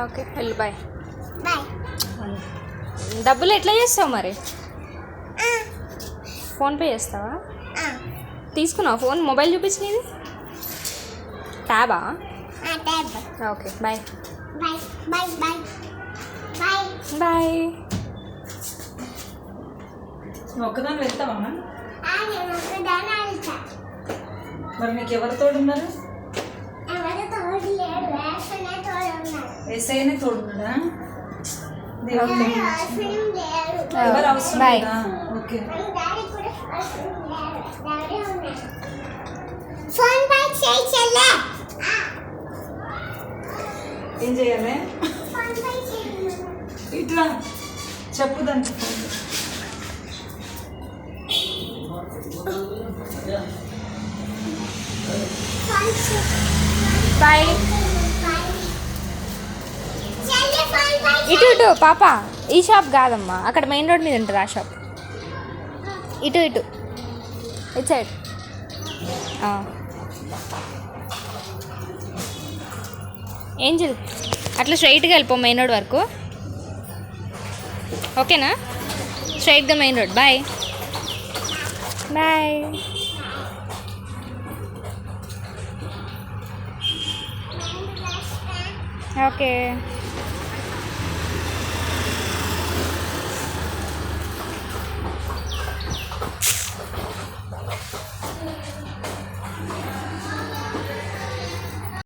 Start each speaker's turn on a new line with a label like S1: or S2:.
S1: Okay వెళ్ళు bye.
S2: Bye.
S1: డబ్బులు ఎట్లా చేస్తావు మరి? ఫోన్పే చేస్తావా? తీసుకున్నావు ఫోన్? మొబైల్ చూపించినది ట్యాబా?
S2: Tab.
S1: Okay bye.
S2: Bye bye bye bye
S1: bye.
S3: ఒక్కదాన్ని వెళ్తావా?
S2: నేను ఒకదాన్ని వెళ్తా.
S3: మరి నీకు ఎవరు తోడున్నారు?
S2: ఎవరు తోడు లేరు, వేసనే తోడు ఉన్నారు.
S3: ఎస్ఐనే తోడున్నాడా? దేవుడు
S2: ఎవరు అవసరం లేరు.
S3: ఎవరు అవసరం
S1: బాయ్.
S3: లేదా? ఓకే.
S2: డాడీ కూడా అవసరం లేరు, డాడీ ఉన్నారు. ఫోన్ బ్యాక్ చేయి చెల్లె.
S3: ఏం చేయాలి?
S2: ఫోన్ బ్యాక్ చేయి.
S3: ఇట్లా చెప్పు దానికి.
S2: ఫోన్ చేయి.
S1: బాయ్.
S2: చెల్లె ఫోన్ బ్యాక్
S1: ఇటు ఇటు పాప. ఈ షాప్ కాదమ్మా, అక్కడ మెయిన్ రోడ్ మీద ఉంటుంది ఆ షాప్. ఇటు ఇటు ఇటు సైడ్. ఏంజిల్ అట్లా స్ట్రైట్గా వెళ్ళిపో మెయిన్ రోడ్ వరకు. ఓకేనా? స్ట్రైట్గా main road. Bye bye. Okay.